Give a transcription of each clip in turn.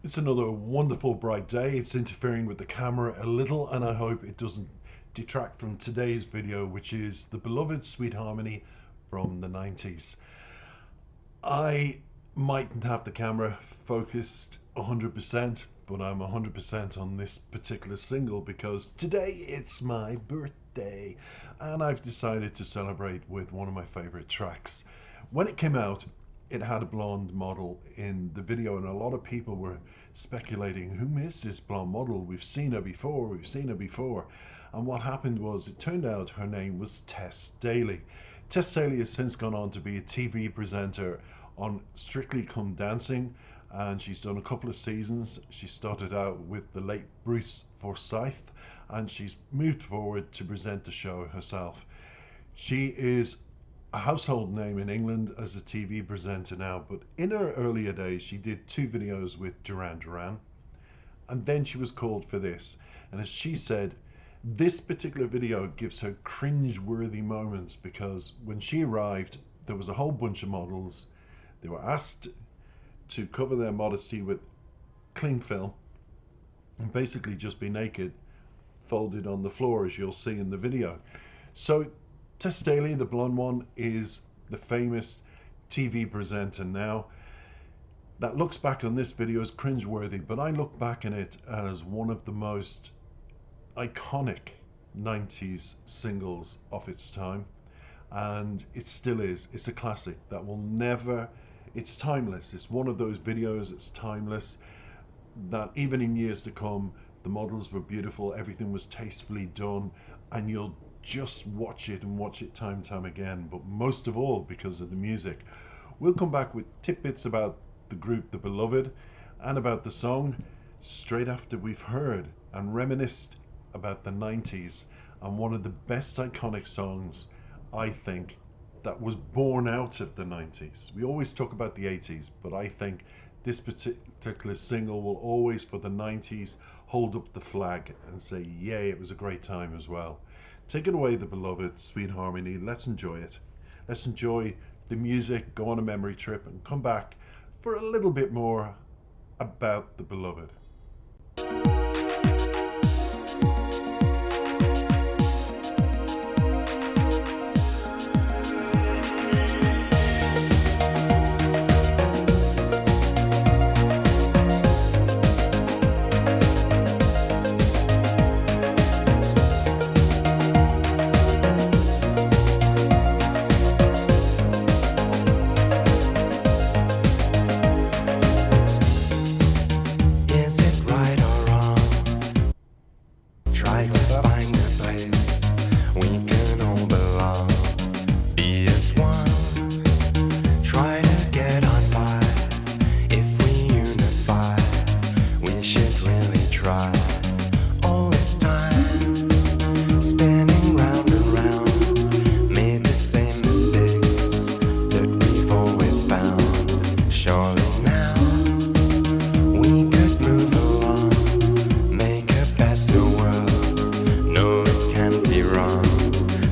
It's another wonderful bright day. It's interfering with the camera a little, and I hope it doesn't detract from today's video, which is the beloved Sweet Harmony from the 90s. I mightn't have the camera focused 100%, but I'm 100% on this particular single because today it's my birthday and I've decided to celebrate with one of my favorite tracks. When it came out, it had a blonde model in the video, and a lot of people were speculating, who is this blonde model? We've seen her before. And what happened was, it turned out her name was Tess Daly. Tess Daly has since gone on to be a TV presenter on Strictly Come Dancing, and she's done a couple of seasons. She started out with the late Bruce Forsyth, and she's moved forward to present the show herself. She is a household name in England as a TV presenter now, but in her earlier days she did 2 videos with Duran Duran, and then she was called for this. And as she said, this particular video gives her cringe-worthy moments because when she arrived, there was a whole bunch of models. They were asked to cover their modesty with cling film and basically just be naked, folded on the floor, as you'll see in the video. So Tess Daly, the blonde one, is the famous TV presenter now that looks back on this video as cringeworthy, but I look back on it as one of the most iconic 90s singles of its time, and it still is. It's a classic that will never, it's timeless. It's one of those videos, it's timeless, that even in years to come, the models were beautiful, everything was tastefully done, and you'll just watch it and watch it time and time again, but most of all because of the music. We'll come back with tidbits about the group The Beloved and about the song straight after we've heard and reminisced about the 90s and one of the best iconic songs, I think, that was born out of the 90s. We always talk about the 80s, but I think this particular single will always, for the 90s, hold up the flag and say, yay, it was a great time as well. Take it away, The Beloved, Sweet Harmony. Let's enjoy it. Let's enjoy the music, go on a memory trip, and come back for a little bit more about The Beloved.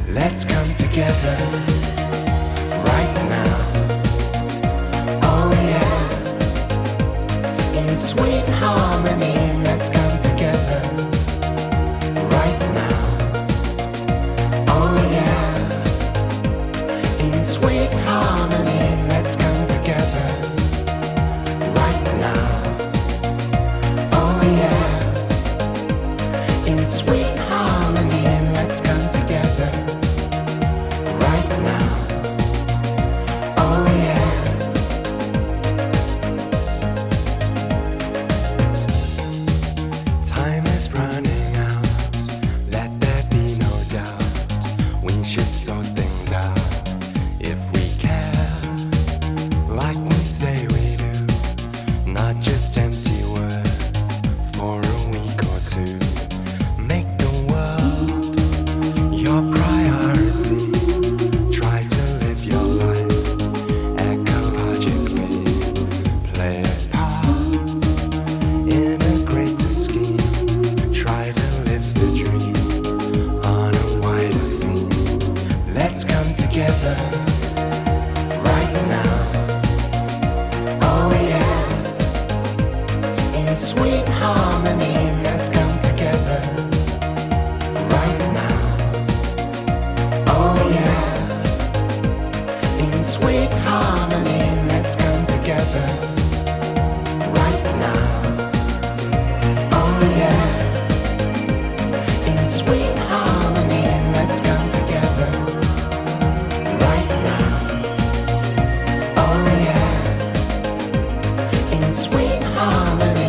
Let's come together right now. Oh yeah, in sweet harmony. Let's come together right now. Oh yeah, in sweet harmony. Let's come together right now. Oh yeah, in sweet harmony. Let's come together. In sweet harmony, let's come together right now. Oh yeah. In sweet harmony, let's come together right now. Oh yeah. In sweet harmony, let's come together right now. Oh yeah. In sweet harmony.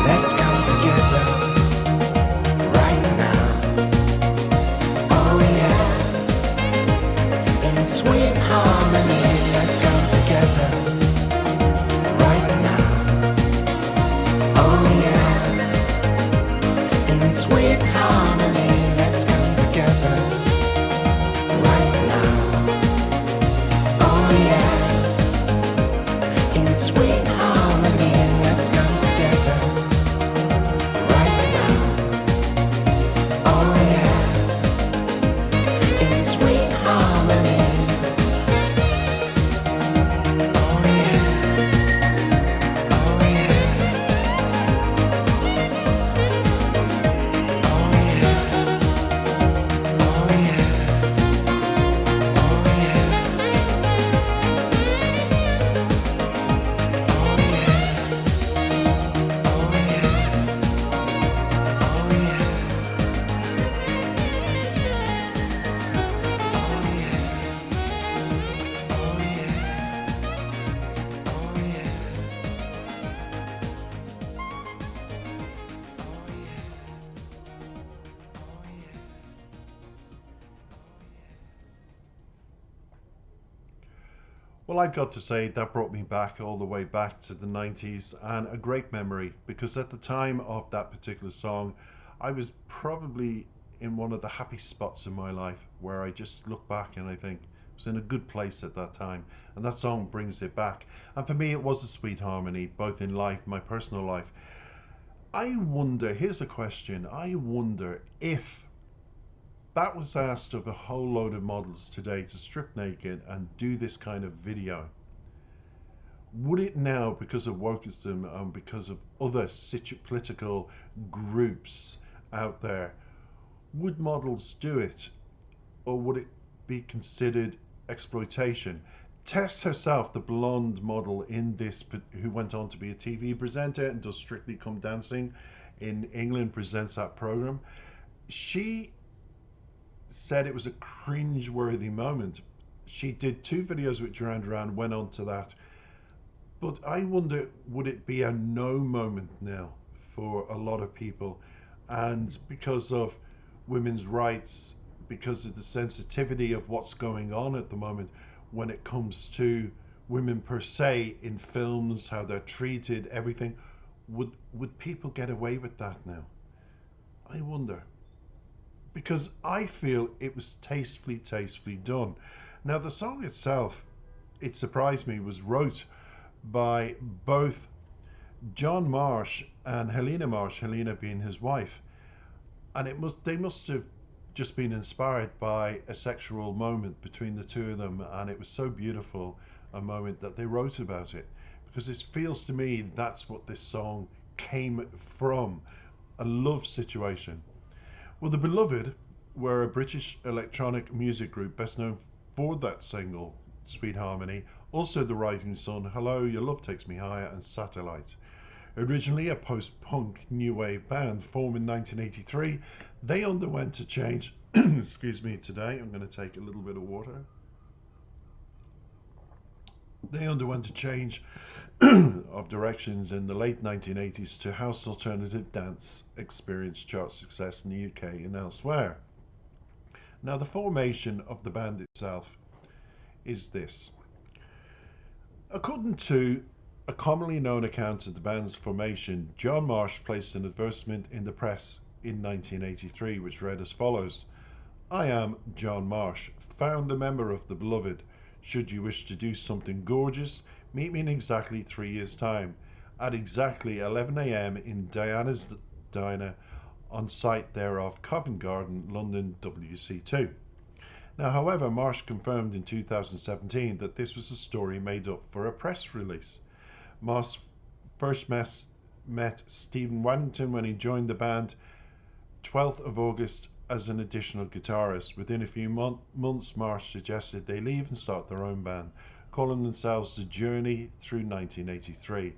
Let's come together right now. Oh yeah. In sweet harmony, let's come together right now. Oh yeah. In sweet harmony, let's come together right now. Oh yeah. In sweet harmony, let's come together. Right now, oh yeah, in sweet harmony, oh yeah, oh yeah, oh yeah, oh yeah, Well, I've got to say that brought me back all the way back to the 90s, and a great memory, because at the time of that particular song, I was probably in one of the happy spots in my life where I just look back and I think I was in a good place at that time, and that song brings it back. And for me, it was a sweet harmony, both in life, my personal life. I wonder, here's a question, I wonder if that was asked of a whole load of models today to strip naked and do this kind of video, would it now, because of wokeism and because of other political groups out there, would models do it, or would it be considered exploitation? Tess herself, the blonde model in this, who went on to be a TV presenter and does Strictly Come Dancing in England, presents that program, she said it was a cringe-worthy moment. She did 2 videos with Duran Duran, went on to that. But I wonder, would it be a no moment now for a lot of people? And because of women's rights, because of the sensitivity of what's going on at the moment when it comes to women per se in films, how they're treated, everything, would people get away with that now? I wonder. Because I feel it was tastefully done. Now the song itself, it surprised me, was wrote by both John Marsh and Helena Marsh, Helena being his wife, and they must have just been inspired by a sexual moment between the two of them, and it was so beautiful a moment that they wrote about it, because it feels to me that's what this song came from, a love situation. Well, the Beloved were a British electronic music group best known for that single, Sweet Harmony, also The Rising Sun, Hello, Your Love Takes Me Higher, and Satellite. Originally a post-punk new wave band formed in 1983, they underwent a change, excuse me, today I'm going to take a little bit of water. They underwent a change of directions in the late 1980s to house alternative dance, experienced chart success in the UK and elsewhere. Now, the formation of the band itself is this. According to a commonly known account of the band's formation, John Marsh placed an advertisement in the press in 1983 which read as follows: "I am John Marsh, founder member of the Beloved. Should you wish to do something gorgeous, meet me in exactly 3 years' time at exactly 11 a.m. in Diana's Diner on site thereof, Covent Garden, London, WC2." Now, however, Marsh confirmed in 2017 that this was a story made up for a press release. Marsh first met Stephen Waddington when he joined the band 12th of August as an additional guitarist. Within a few months, Marsh suggested they leave and start their own band, calling themselves The Journey through 1983.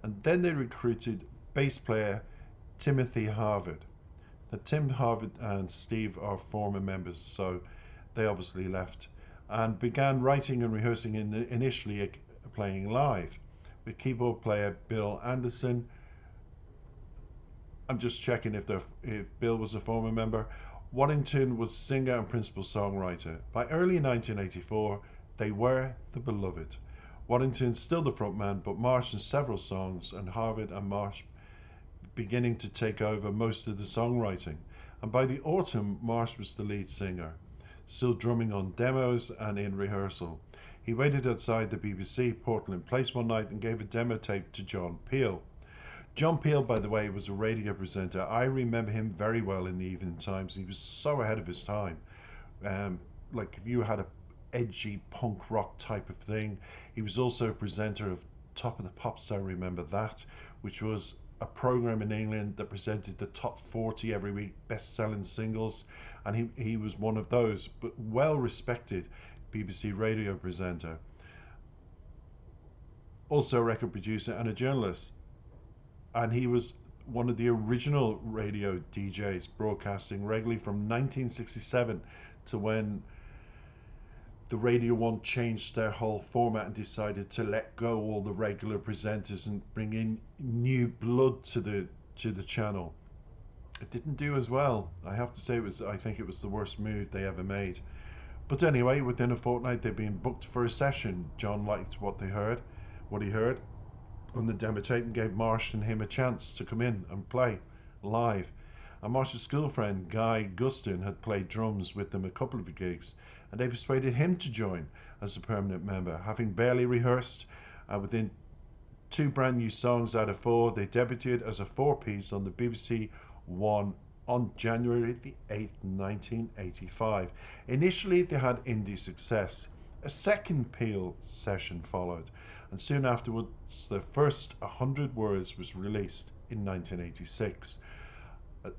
And then they recruited bass player Timothy Havard. Now, Tim Havard and Steve are former members, so they obviously left, and began writing and rehearsing initially playing live with keyboard player Bill Anderson. I'm just checking if Bill was a former member. Waddington was singer and principal songwriter. By early 1984, they were the Beloved. Waddington still the frontman, but Marsh in several songs, and Havard and Marsh beginning to take over most of the songwriting. And by the autumn, Marsh was the lead singer, still drumming on demos and in rehearsal. He waited outside the BBC Portland Place one night and gave a demo tape to John Peel. John Peel, by the way, was a radio presenter. I remember him very well in the evening times. He was so ahead of his time. Like if you had a edgy punk rock type of thing. He was also a presenter of Top of the Pops, I remember that, which was a program in England that presented the top 40 every week best-selling singles, and he was one of those, but well-respected BBC radio presenter. Also a record producer and a journalist. And he was one of the original radio DJs, broadcasting regularly from 1967 to when the Radio 1 changed their whole format and decided to let go all the regular presenters and bring in new blood to the channel. It didn't do as well. I have to say I think it was the worst move they ever made. But anyway, within a fortnight they'd been booked for a session. John liked what he heard on the demo tape and gave Marsh and him a chance to come in and play live. And Marsh's school friend Guy Gausden had played drums with them a couple of gigs, and they persuaded him to join as a permanent member. Having barely rehearsed, within 2 brand new songs out of 4, they debuted as a 4-piece on the BBC One on January the 8th, 1985. Initially, they had indie success. A second Peel session followed, and soon afterwards, their first 100 Words was released in 1986.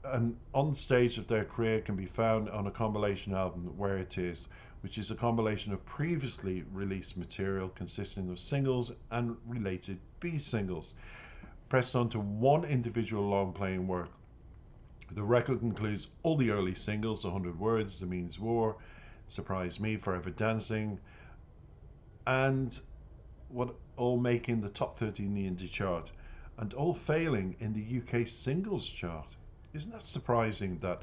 And on the stage of their career can be found on a compilation album, Where It Is, which is a compilation of previously released material consisting of singles and related B-singles, pressed onto one individual long-playing work. The record includes all the early singles, 100 Words, The Means War, Surprise Me, Forever Dancing, and what all making the top 30 in the indie chart, and all failing in the UK singles chart. Isn't that surprising that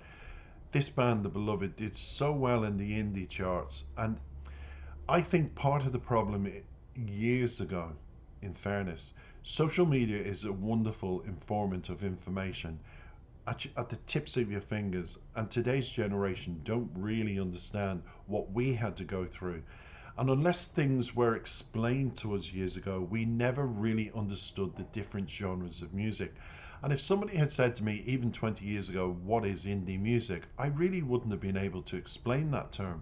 this band, The Beloved, did so well in the indie charts? And I think part of the problem years ago, in fairness, social media is a wonderful informant of information at the tips of your fingers, and today's generation don't really understand what we had to go through. And unless things were explained to us years ago, we never really understood the different genres of music. And if somebody had said to me even 20 years ago, what is indie music, I really wouldn't have been able to explain that term.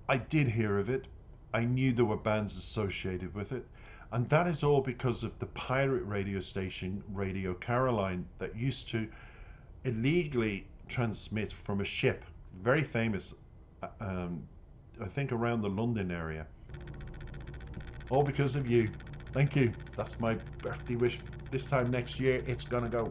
I did hear of it. I knew there were bands associated with it. And that is all because of the pirate radio station, Radio Caroline, that used to illegally transmit from a ship, very famous, I think around the London area. All because of you. Thank you. That's my birthday wish. This time next year, it's gonna go.